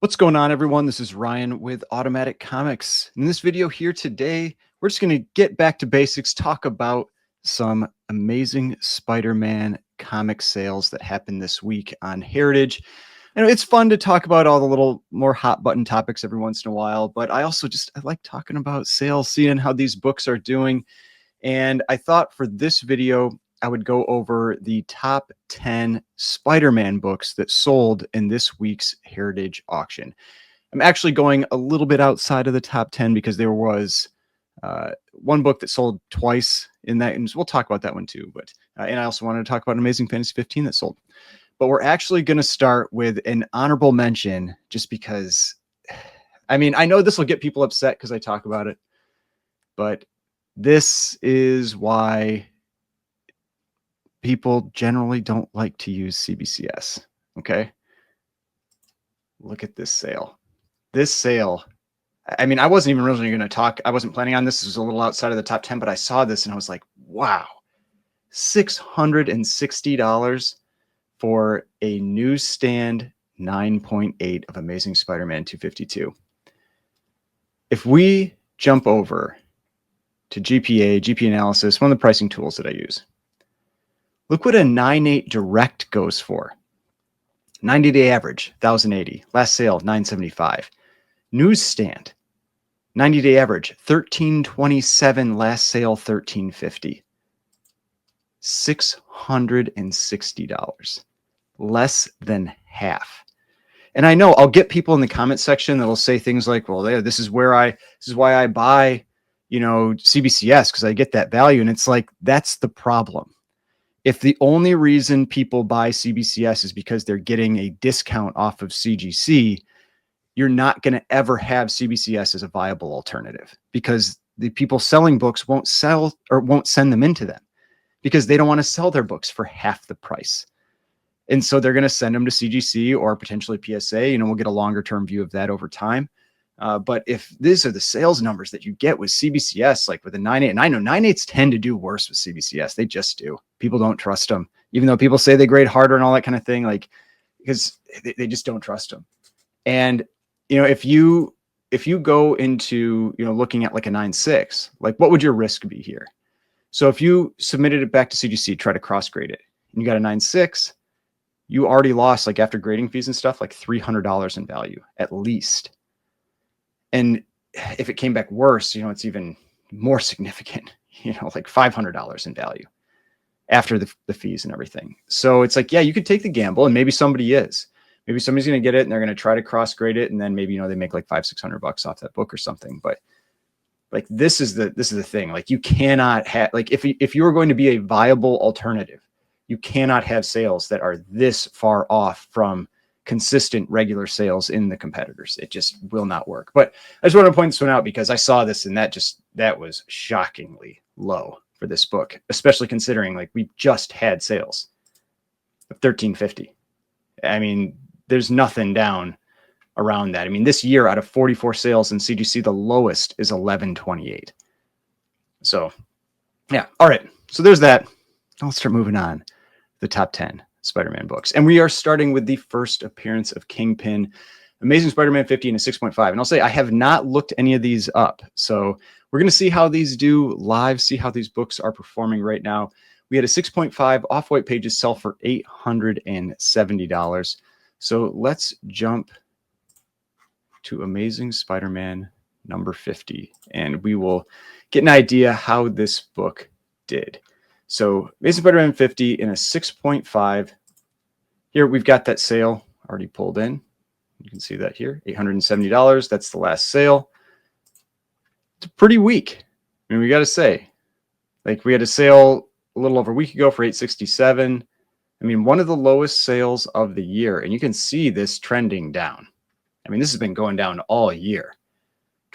What's going on, everyone? This is Ryan with Automatic Comics. In this video here today, we're just going to get back to basics, talk about some amazing Spider-Man comic sales that happened this week on Heritage. And it's fun to talk about all the little more hot button topics every once in a while, but I like talking about sales, seeing how these books are doing. And I thought for this video, I would go over the top 10 Spider-Man books that sold in this week's Heritage auction. I'm actually going a little bit outside of the top 10 because there was one book that sold twice in that, and we'll talk about that one too. But and I also wanted to talk about Amazing Fantasy 15 that sold. But we're actually going to start with an honorable mention just because, I mean, I know this will get people upset because I talk about it, but this is why people generally don't like to use CBCS. Okay. Look at this sale. This sale. I mean, I wasn't even originally going to talk. I wasn't planning on this. This was a little outside of the top 10, but I saw this and I was like, wow, $660 for a newsstand 9.8 of Amazing Spider-Man 252. If we jump over to GPA analysis, one of the pricing tools that I use, look what a 9.8 direct goes for. 90-day average, 1,080. Last sale, 975. Newsstand, 90-day average, 1,327. Last sale, 1,350. $660. Less than half. And I know I'll get people in the comment section that will say things like, well, this is why I buy, CBCS, because I get that value. And it's like, that's the problem. If the only reason people buy CBCS is because they're getting a discount off of CGC, you're not going to ever have CBCS as a viable alternative because the people selling books won't sell or won't send them into them because they don't want to sell their books for half the price. And so they're going to send them to CGC or potentially PSA. We'll get a longer term view of that over time. But if these are the sales numbers that you get with CBCS, like with a 9.8, and I know 9.8s tend to do worse with CBCS. They just do. People don't trust them, even though people say they grade harder and all that kind of thing, like, because they just don't trust them. And, if you go into, looking at like a 9.6, like what would your risk be here? So if you submitted it back to CGC, try to cross grade it, and you got a 9.6, you already lost, like after grading fees and stuff, like $300 in value at least. And if it came back worse, it's even more significant, like $500 in value after the fees and everything. So it's like, yeah, you could take the gamble and maybe somebody's going to get it and they're going to try to cross grade it. And then maybe, they make like $500-600 off that book or something. But like, this is the thing. Like, you cannot have, like, if you are going to be a viable alternative, you cannot have sales that are this far off from consistent regular sales in the competitors. It just will not work. But I just want to point this one out because I saw this and that was shockingly low for this book, especially considering like we just had sales of 1,350. I mean, there's nothing down around that. I mean, this year out of 44 sales in CGC, the lowest is 1,128. So yeah. All right. So there's that. Let's start moving on. The top 10 Spider-Man books. And we are starting with the first appearance of Kingpin, Amazing Spider-Man 50 and a 6.5. And I'll say I have not looked any of these up. So we're going to see how these do live, see how these books are performing right now. We had a 6.5 off-white pages sell for $870. So let's jump to Amazing Spider-Man number 50. And we will get an idea how this book did. So Amazing Spider-Man 50 in a 6.5. Here we've got that sale already pulled in. You can see that here, $870. That's the last sale. It's pretty weak. I mean, we got to say, like, we had a sale a little over a week ago for $867. I mean, one of the lowest sales of the year. And you can see this trending down. I mean, this has been going down all year.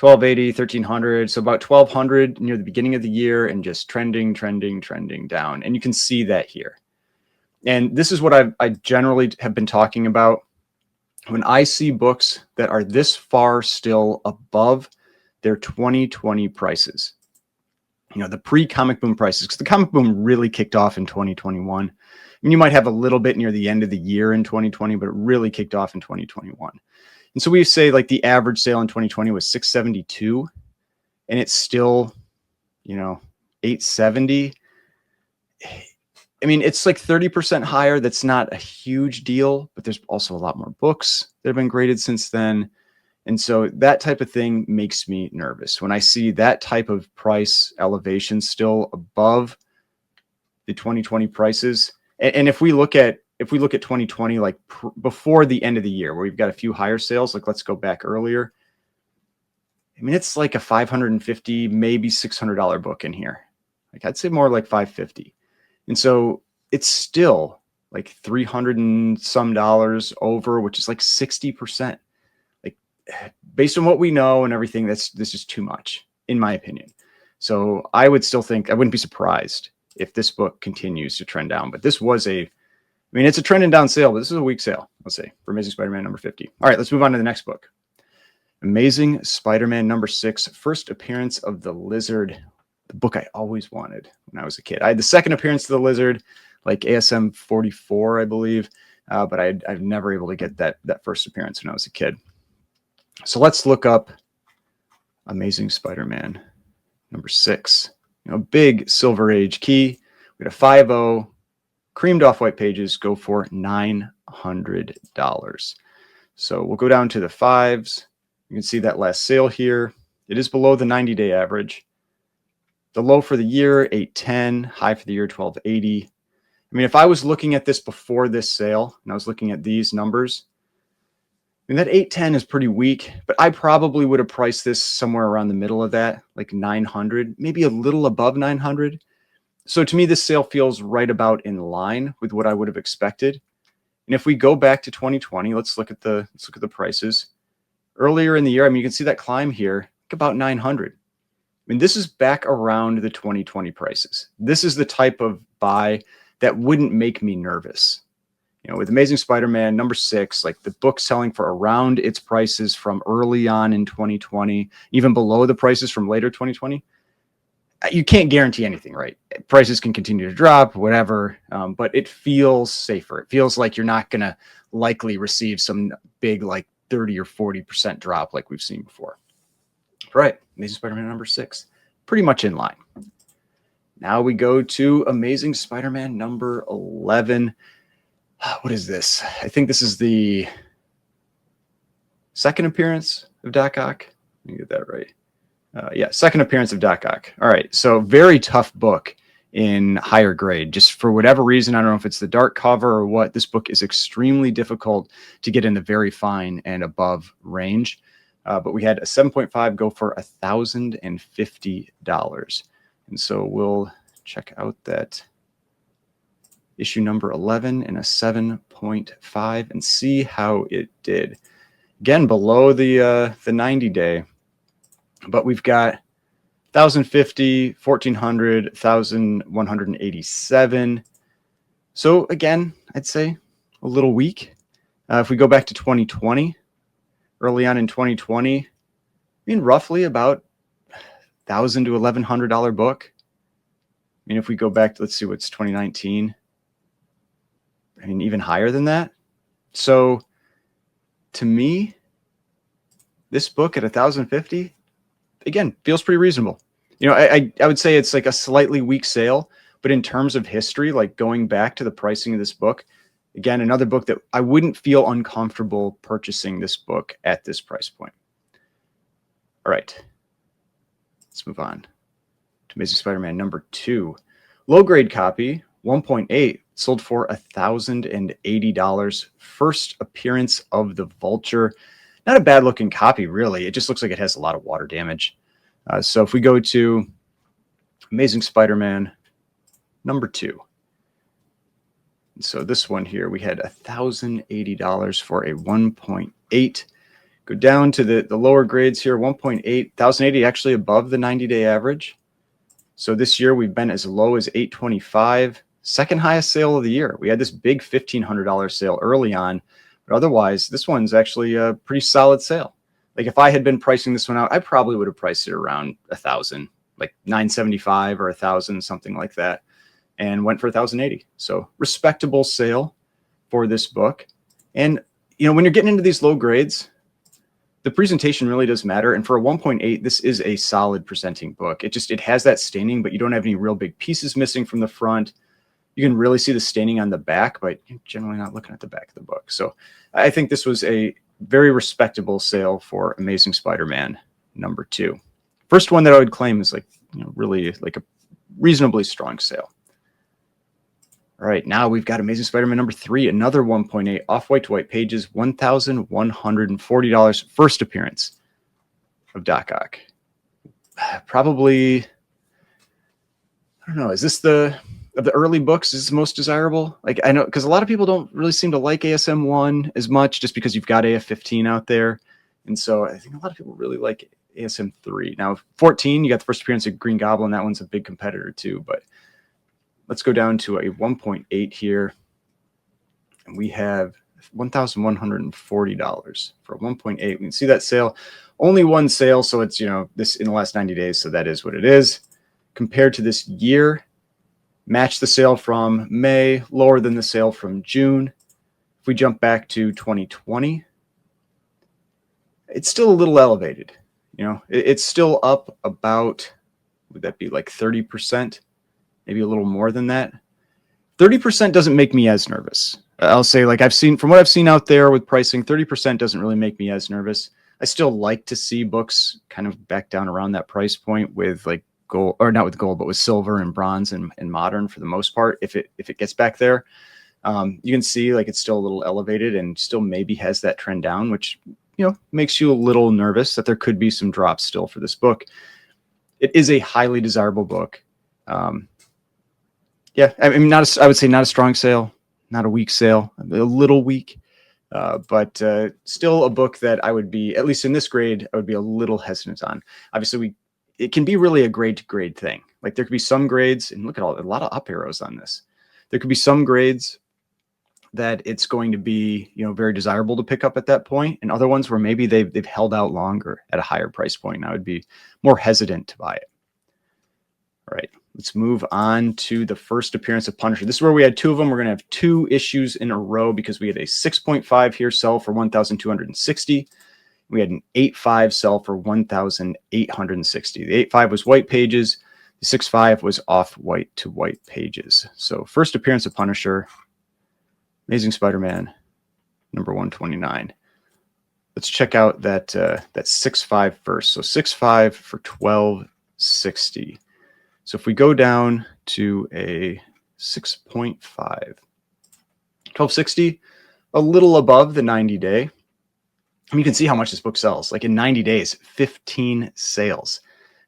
1,280, 1,300, so about 1,200 near the beginning of the year and just trending down. And you can see that here. And this is what I generally have been talking about. When I see books that are this far still above their 2020 prices, the pre-comic boom prices, because the comic boom really kicked off in 2021. I mean, you might have a little bit near the end of the year in 2020, but it really kicked off in 2021. And so we say like the average sale in 2020 was 672, and it's still, you know, 870. I mean, it's like 30% higher. That's not a huge deal, but there's also a lot more books that have been graded since then. And so that type of thing makes me nervous when I see that type of price elevation still above the 2020 prices. And if we look at 2020, like before the end of the year, where we've got a few higher sales, like let's go back earlier. I mean, it's like a $550, maybe $600 book in here. Like I'd say more like $550. And so it's still like 300 and some dollars over, which is like 60%. Like based on what we know and everything, this is too much, in my opinion. So I would still think, I wouldn't be surprised if this book continues to trend down. But this was I mean, it's a trending down sale, but this is a weak sale, let's say, for Amazing Spider-Man number 50. All right, let's move on to the next book. Amazing Spider-Man number 6, first appearance of the Lizard, the book I always wanted when I was a kid. I had the second appearance of the Lizard, like ASM 44, I believe, but I've never able to get that first appearance when I was a kid. So let's look up Amazing Spider-Man number 6. You know, big Silver Age key. We got a 5.0, creamed off white pages, go for $900. So we'll go down to the 5s. You can see that last sale here. It is below the 90-day average. The low for the year, 810, high for the year, 1280. I mean, if I was looking at this before this sale and I was looking at these numbers, I mean, that 810 is pretty weak, but I probably would have priced this somewhere around the middle of that, like 900, maybe a little above 900. So to me, this sale feels right about in line with what I would have expected. And if we go back to 2020, let's look at the prices. Earlier in the year, I mean, you can see that climb here, like about 900. I mean, this is back around the 2020 prices. This is the type of buy that wouldn't make me nervous. You know, with Amazing Spider-Man number 6, like the book selling for around its prices from early on in 2020, even below the prices from later 2020, you can't guarantee anything, right? Prices can continue to drop, whatever, but it feels safer. It feels like you're not going to likely receive some big, like 30 or 40% drop like we've seen before. All right, Amazing Spider-Man number 6, pretty much in line. Now we go to Amazing Spider-Man number 11. What is this? I think this is the second appearance of Doc Ock. Let me get that right. Yeah, second appearance of Doc Ock. All right, so very tough book in higher grade. Just for whatever reason, I don't know if it's the dark cover or what, this book is extremely difficult to get in the very fine and above range. But we had a 7.5 go for $1,050. And so we'll check out that issue number 11 and a 7.5 and see how it did. Again, below the 90-day, but we've got 1,050, 1,400, 1,187. So again, I'd say a little weak. If we go back to 2020, early on in 2020, I mean, roughly about $1,000 to $1,100 book. I mean, if we go back to, let's see, what's 2019. I mean, even higher than that. So to me, this book at 1,050, again, feels pretty reasonable. You know, I would say it's like a slightly weak sale, but in terms of history, like going back to the pricing of this book, again, another book that I wouldn't feel uncomfortable purchasing this book at this price point. All right, let's move on to Amazing Spider-Man number 2. Low grade copy, 1.8, sold for $1,080. First appearance of the Vulture. Not a bad looking copy, really. It just looks like it has a lot of water damage. So if we go to Amazing Spider-Man number 2. So this one here, we had $1,080 for a 1.8. Go down to the lower grades here, 1.8, 1,080 actually above the 90-day average. So this year we've been as low as 825, second highest sale of the year. We had this big $1,500 sale early on, but otherwise this one's actually a pretty solid sale. Like if I had been pricing this one out, I probably would have priced it around 1,000, like 975 or 1,000, something like that, and went for 1,080. So respectable sale for this book. And you know, when you're getting into these low grades, the presentation really does matter. And for a 1.8, this is a solid presenting book. It has that staining, but you don't have any real big pieces missing from the front. You can really see the staining on the back, but you're generally not looking at the back of the book. So I think this was a very respectable sale for Amazing Spider-Man #2. First one that I would claim is like, really like a reasonably strong sale. All right, now we've got Amazing Spider-Man #3, another 1.8 off-white to white pages, $1,140. First appearance of Doc Ock. Probably, I don't know, is this of the early books, is this most desirable? Like, I know, because a lot of people don't really seem to like ASM 1 as much, just because you've got AF15 out there. And so I think a lot of people really like ASM 3. Now, 14, you got the first appearance of Green Goblin. That one's a big competitor too, but let's go down to a 1.8 here. And we have $1,140 for a 1.8. We can see that sale. Only one sale, so it's, this in the last 90 days, so that is what it is. Compared to this year, match the sale from May, lower than the sale from June. If we jump back to 2020, it's still a little elevated. It's still up about, would that be like 30%? Maybe a little more than that. 30% doesn't make me as nervous. I'll say, like, from what I've seen out there with pricing, 30% doesn't really make me as nervous. I still like to see books kind of back down around that price point with like gold, or not with gold, but with silver and bronze and modern for the most part. If it gets back there, you can see like it's still a little elevated and still maybe has that trend down, which, makes you a little nervous that there could be some drops still for this book. It is a highly desirable book. Yeah, I mean, I would say not a strong sale, not a weak sale, a little weak, but still a book that I would be, at least in this grade, I would be a little hesitant on. Obviously, it can be really a grade to grade thing. Like there could be some grades, and look at a lot of up arrows on this. There could be some grades that it's going to be, very desirable to pick up at that point, and other ones where maybe they've held out longer at a higher price point, and I would be more hesitant to buy it. All right. Let's move on to the first appearance of Punisher. This is where we had two of them. We're going to have two issues in a row because we had a 6.5 here sell for $1,260. We had an 8.5 sell for $1,860. The 8.5 was white pages. The 6.5 was off-white to white pages. So first appearance of Punisher, Amazing Spider-Man, #129. Let's check out that 6.5 first. So 6.5 for $1,260. So if we go down to a 6.5, $1,260, a little above the 90-day. I mean, you can see how much this book sells. Like in 90 days, 15 sales.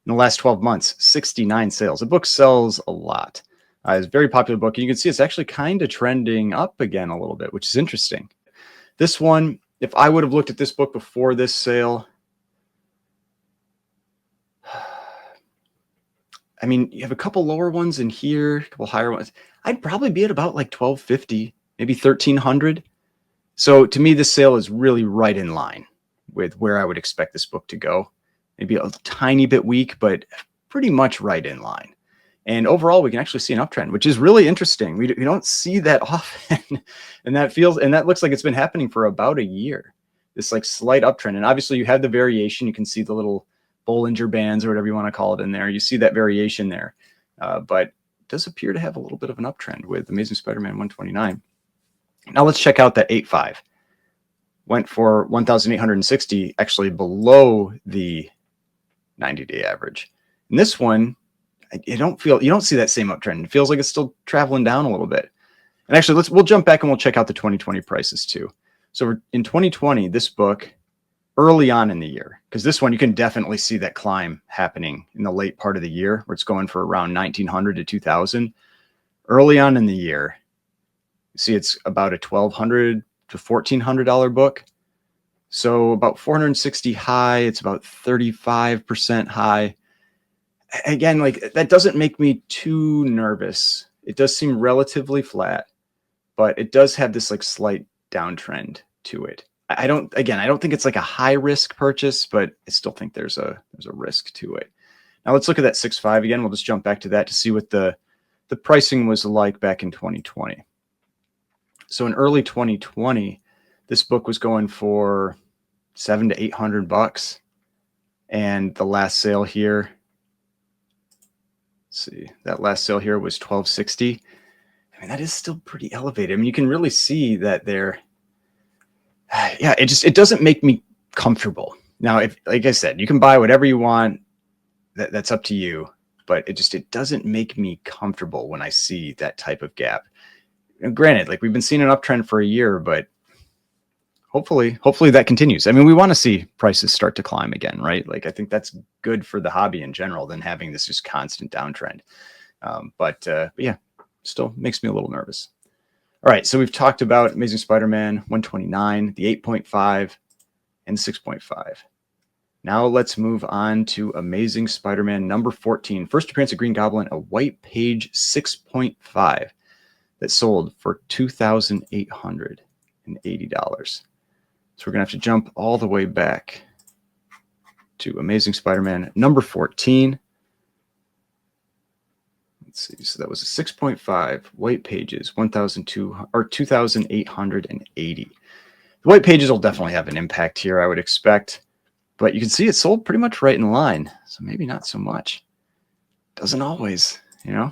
In the last 12 months, 69 sales. The book sells a lot. It's a very popular book. And you can see it's actually kind of trending up again a little bit, which is interesting. This one, if I would have looked at this book before this sale, I mean, you have a couple lower ones in here, a couple higher ones. I'd probably be at about like $1,250, maybe $1,300. So to me, this sale is really right in line with where I would expect this book to go. Maybe a tiny bit weak, but pretty much right in line. And overall, we can actually see an uptrend, which is really interesting. We don't see that often. and that looks like it's been happening for about a year, this like slight uptrend. And obviously you have the variation. You can see the little Bollinger Bands or whatever you want to call it in there. You see that variation there, but it does appear to have a little bit of an uptrend with Amazing Spider-Man 129. Now let's check out that 8.5. Went for 1,860, actually below the 90-day average. And this one, you don't see that same uptrend. It feels like it's still traveling down a little bit. And actually, we'll jump back and we'll check out the 2020 prices too. So in 2020, this book, early on in the year, because this one you can definitely see that climb happening in the late part of the year where it's going for around 1,900 to 2,000. Early on in the year, you see it's about a $1,200 to $1,400 book. So about 460 high, it's about 35% high. Again, like that doesn't make me too nervous. It does seem relatively flat, but it does have this like slight downtrend to it. I don't think it's like a high risk purchase, but I still think there's a risk to it. Now let's look at that 6.5 again. We'll just jump back to that to see what the pricing was like back in 2020. So in early 2020, this book was going for $700 to $800. And the last sale here, let's see, that last sale here was $1260. I mean, that is still pretty elevated. I mean, you can really see that they're, yeah, it doesn't make me comfortable. Now, if, like I said, you can buy whatever you want. That's up to you. But it doesn't make me comfortable when I see that type of gap. And granted, like we've been seeing an uptrend for a year, but hopefully that continues. I mean, we want to see prices start to climb again, right? Like I think that's good for the hobby in general than having this just constant downtrend. But yeah, still makes me a little nervous. All right, so we've talked about Amazing Spider-Man 129, the 8.5, and 6.5. Now let's move on to Amazing Spider-Man number 14. First appearance of Green Goblin, a white page 6.5 that sold for $2,880. So we're going to have to jump all the way back to Amazing Spider-Man number 14. Let's see. So that was a 6.5 white pages, 2,880. The white pages will definitely have an impact here, I would expect. But you can see it sold pretty much right in line. So maybe not so much. Doesn't always, you know.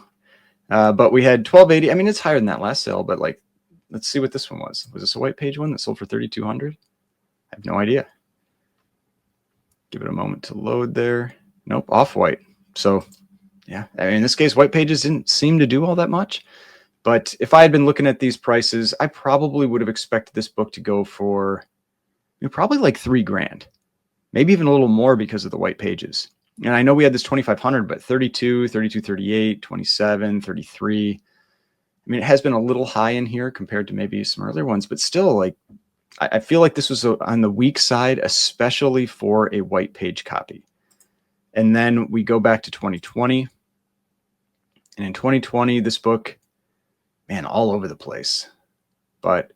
But we had 1280. I mean, it's higher than that last sale, but like, let's see what this one was. Was this a white page one that sold for $3,200? I have no idea. Give it a moment to load there. Nope, off-white. So, yeah, I mean, in this case, white pages didn't seem to do all that much. But if I had been looking at these prices, I probably would have expected this book to go for probably like $3,000. Maybe even a little more because of the white pages. And I know we had this 2,500, but 32, 32, 38, 27, 33. I mean, it has been a little high in here compared to maybe some earlier ones, but still, like, I feel like this was on the weak side, especially for a white page copy. And then we go back to 2020. And in 2020, this book, man, all over the place. But it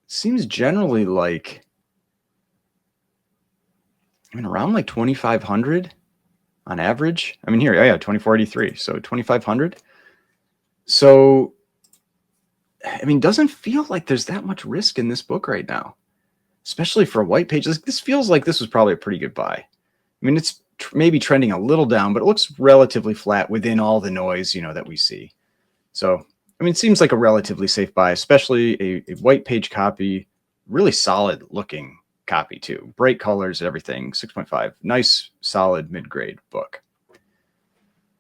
seems generally like, I mean, around like 2,500 on average. I mean, here, yeah, 2,483. So 2,500. So, I mean, doesn't feel like there's that much risk in this book right now, especially for a white page. This feels like this was probably a pretty good buy. I mean, it's maybe trending a little down, but it looks relatively flat within all the noise, that we see. So, I mean, it seems like a relatively safe buy, especially a white page copy, really solid looking copy too. Bright colors, everything, 6.5. Nice, solid mid-grade book.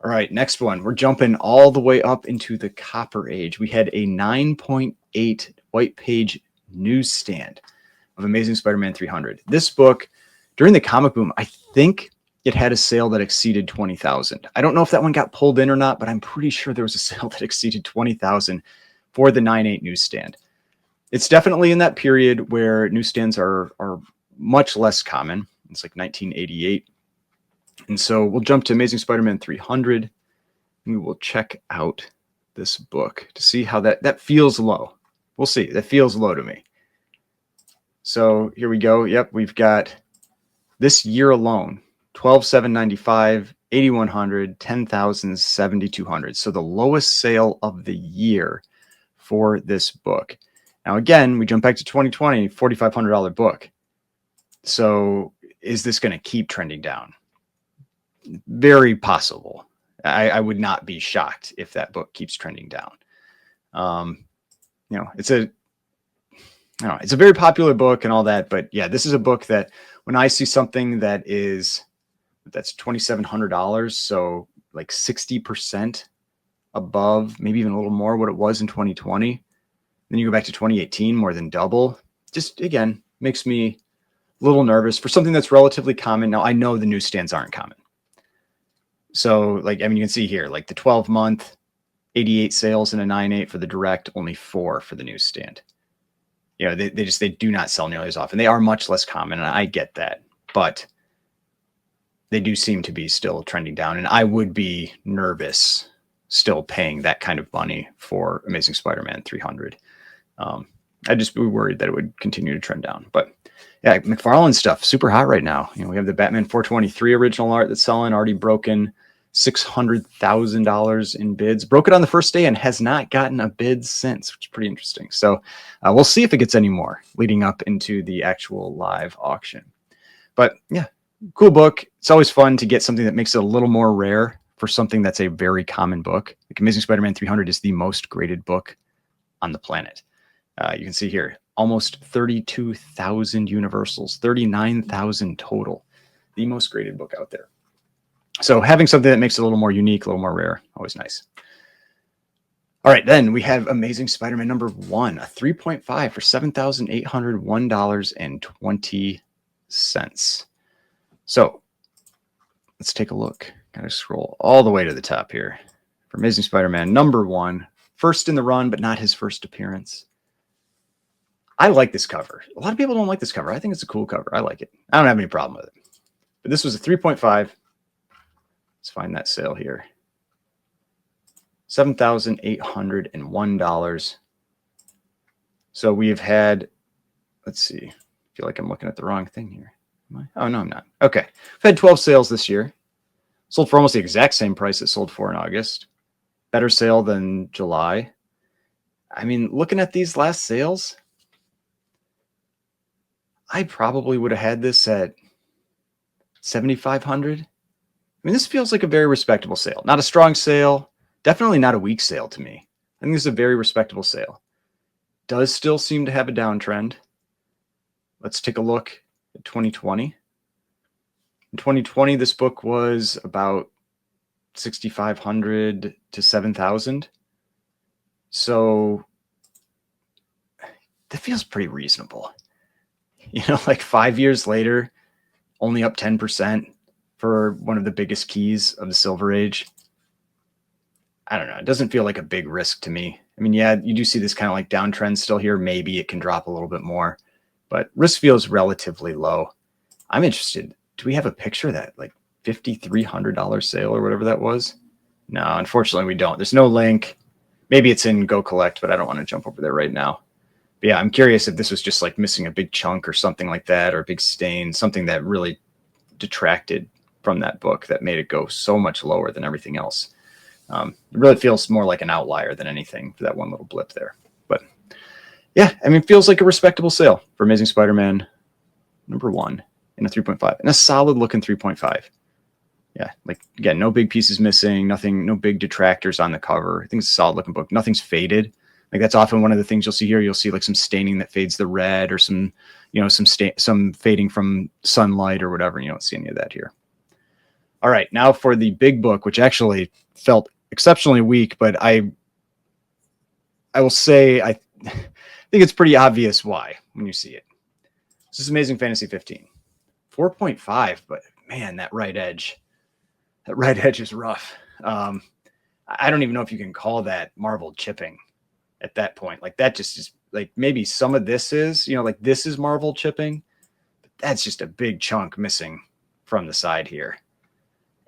All right, next one. We're jumping all the way up into the Copper Age. We had a 9.8 white page newsstand of Amazing Spider-Man 300. This book, during the comic boom, I think it had a sale that exceeded 20,000. I don't know if that one got pulled in or not, but I'm pretty sure there was a sale that exceeded 20,000 for the 9.8 newsstand. It's definitely in that period where newsstands are much less common. It's like 1988. And so we'll jump to Amazing Spider-Man 300. And we will check out this book to see how that feels low. We'll see. That feels low to me. So here we go. Yep, we've got this year alone, 12,795, 8,100, 10,000, 7,200. So the lowest sale of the year for this book. Now, again, we jump back to 2020, $4,500 book. So is this going to keep trending down? Very possible. I would not be shocked if that book keeps trending down. It's a very popular book and all that, but yeah, this is a book that when I see something that's $2,700, so like 60% above, maybe even a little more what it was in 2020. Then you go back to 2018, more than double. Just, again, makes me a little nervous for something that's relatively common. Now, I know the newsstands aren't common. So, like, I mean, you can see here, like the 12-month, 88 sales in a 9.8 for the direct, only 4 for the newsstand. They do not sell nearly as often. They are much less common, and I get that. But they do seem to be still trending down, and I would be nervous still paying that kind of money for Amazing Spider-Man 300. I'd just be worried that it would continue to trend down. But yeah, McFarlane stuff, super hot right now. We have the Batman 423 original art that's selling, already broken $600,000 in bids. Broke it on the first day and has not gotten a bid since, which is pretty interesting. So we'll see if it gets any more leading up into the actual live auction. But yeah, cool book. It's always fun to get something that makes it a little more rare for something that's a very common book. Like Amazing Spider-Man 300 is the most graded book on the planet. You can see here, almost 32,000 universals, 39,000 total. The most graded book out there. So having something that makes it a little more unique, a little more rare, always nice. All right, then we have Amazing Spider-Man number 1, a 3.5 for $7,801.20. So let's take a look. Gotta scroll all the way to the top here for Amazing Spider-Man number 1, first in the run, but not his first appearance. I like this cover. A lot of people don't like this cover. I think it's a cool cover. I like it. I don't have any problem with it. But this was a 3.5. Let's find that sale here. $7,801. So we've had, let's see. I feel like I'm looking at the wrong thing here. Oh, no, I'm not. Okay. We've had 12 sales this year. Sold for almost the exact same price it sold for in August. Better sale than July. I mean, looking at these last sales, I probably would have had this at $7,500. I mean, this feels like a very respectable sale. Not a strong sale. Definitely not a weak sale to me. I think this is a very respectable sale. Does still seem to have a downtrend. Let's take a look at 2020. In 2020, this book was about $6,500 to $7,000. So that feels pretty reasonable. You know, like 5 years later, only up 10% for one of the biggest keys of the Silver Age. I don't know. It doesn't feel like a big risk to me. I mean, yeah, you do see this kind of like downtrend still here. Maybe it can drop a little bit more, but risk feels relatively low. I'm interested. Do we have a picture of that like $5,300 sale or whatever that was? No, unfortunately we don't. There's no link. Maybe it's in Go Collect, but I don't want to jump over there right now. But yeah, I'm curious if this was just like missing a big chunk or something like that, or a big stain, something that really detracted from that book that made it go so much lower than everything else. It really feels more like an outlier than anything for that one little blip there. But yeah, I mean, it feels like a respectable sale for Amazing Spider-Man number 1 in a 3.5, and a solid looking 3.5. Yeah, like again, no big pieces missing, nothing, no big detractors on the cover. I think it's a solid looking book. Nothing's faded. Like that's often one of the things you'll see here. You'll see like some staining that fades the red, or some, you know, some fading from sunlight or whatever. And you don't see any of that here. All right, now for the big book, which actually felt exceptionally weak, but I will say I think it's pretty obvious why when you see it. This is Amazing Fantasy 15, 4.5, but man, that right edge is rough. I don't even know if you can call that marbled chipping at that point. Like that just is like, maybe some of this is, you know, like this is marbled chipping, but that's just a big chunk missing from the side here.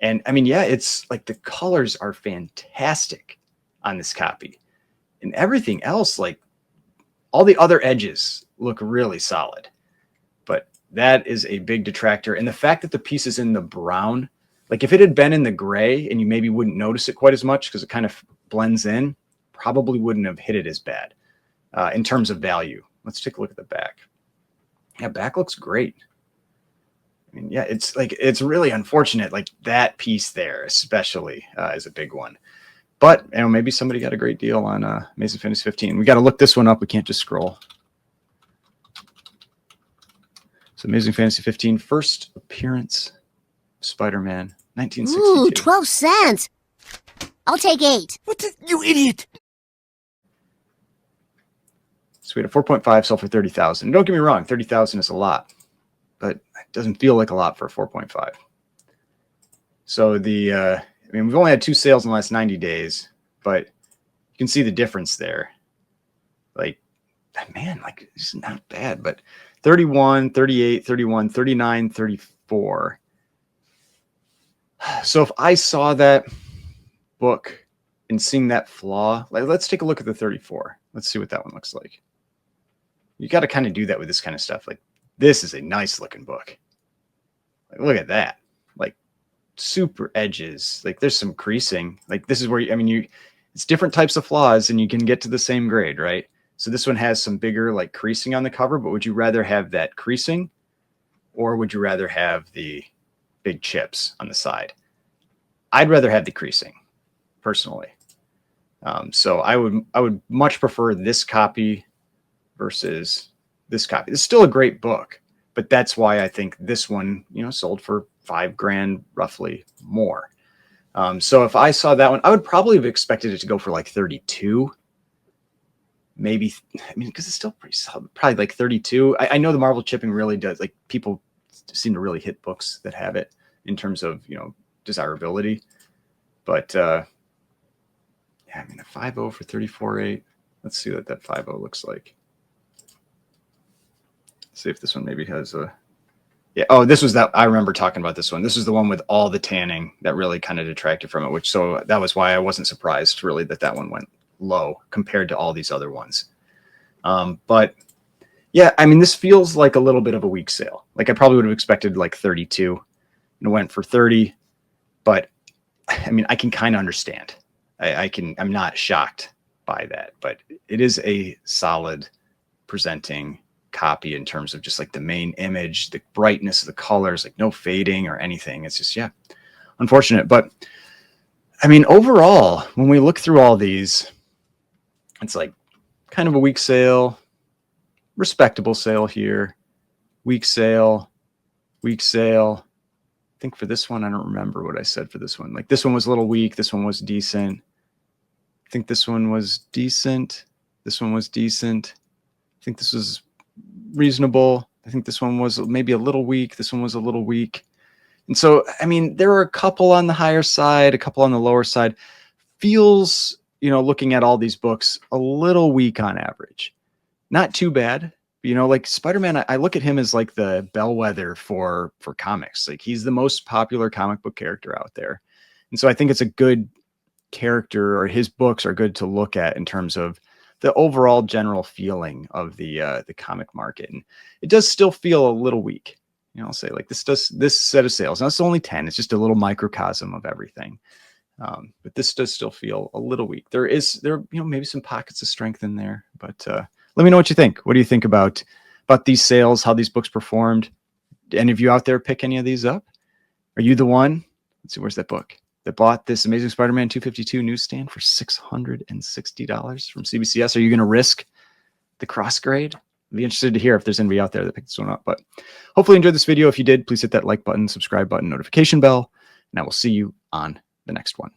And I mean, yeah, it's like the colors are fantastic on this copy, and everything else, like all the other edges look really solid, but that is a big detractor. And the fact that the piece is in the brown, like if it had been in the gray and you maybe wouldn't notice it quite as much because it kind of blends in, probably wouldn't have hit it as bad in terms of value. Let's take a look at the back. Yeah, back looks great. I mean, yeah, it's like, it's really unfortunate. Like that piece there, especially is a big one, but you know, maybe somebody got a great deal on Amazing Fantasy 15. We got to look this one up. We can't just scroll. So Amazing Fantasy 15, first appearance, Spider-Man, 1962. Ooh, 12 cents. I'll take 8. What the, you idiot? So we had a 4.5 sell for 30,000. Don't get me wrong, 30,000 is a lot, but it doesn't feel like a lot for a 4.5. So the, I mean, we've only had 2 sales in the last 90 days, but you can see the difference there. Like, man, like it's not bad, but 31, 38, 31, 39, 34. So if I saw that book and seeing that flaw, like let's take a look at the 34. Let's see what that one looks like. You got to kind of do that with this kind of stuff. Like this is a nice looking book. Like, look at that. Like super edges. Like there's some creasing. Like this is where you, I mean, it's different types of flaws and you can get to the same grade, right? So this one has some bigger like creasing on the cover, but would you rather have that creasing or would you rather have the big chips on the side? I'd rather have the creasing, personally. So I would much prefer this copy versus this copy. It's still a great book, but that's why I think this one, you know, sold for $5,000 roughly more. So if I saw that one, I would probably have expected it to go for like 32. Maybe, I mean, because it's still pretty solid, probably like 32. I know the Marvel chipping really does, like, people seem to really hit books that have it in terms of, you know, desirability. But yeah, I mean, a 5.0 for 34.8. Let's see what that 5.0 looks like. Let's see if this one maybe has a, yeah. Oh, this was that. I remember talking about this one. This is the one with all the tanning that really kind of detracted from it, which, so that was why I wasn't surprised really that that one went low compared to all these other ones. But yeah, I mean, this feels like a little bit of a weak sale. Like, I probably would have expected like 32 and it went for 30, but I mean, I can kind of understand. I'm not shocked by that, but it is a solid presenting copy in terms of just like the main image, the brightness of the colors, like no fading or anything. It's just, yeah, unfortunate. But I mean, overall, when we look through all these, it's like kind of a weak sale, respectable sale here, weak sale, weak sale. I think for this one, I don't remember what I said for this one. Like, this one was a little weak. This one was decent. I think this one was decent. This one was decent. I think this was reasonable. I think this one was maybe a little weak. This one was a little weak. And so, I mean, there were a couple on the higher side, a couple on the lower side. Feels, you know, looking at all these books, a little weak on average. Not too bad. You know, like Spider-Man, I look at him as like the bellwether for comics. Like, he's the most popular comic book character out there. And so I think it's a good character, or his books are good to look at in terms of the overall general feeling of the comic market. And it does still feel a little weak. You know, I'll say, like, this set of sales. Now, it's only 10. It's just a little microcosm of everything. But this does still feel a little weak. There you know, maybe some pockets of strength in there, but let me know what you think. What do you think about these sales, how these books performed? Any of you out there pick any of these up? Are you the one? Let's see, where's that book that bought this Amazing Spider-Man 252 newsstand for $660 from CBCS? Are you going to risk the cross grade? I'd be interested to hear if there's anybody out there that picked this one up. But hopefully you enjoyed this video. If you did, please hit that like button, subscribe button, notification bell, and I will see you on the next one.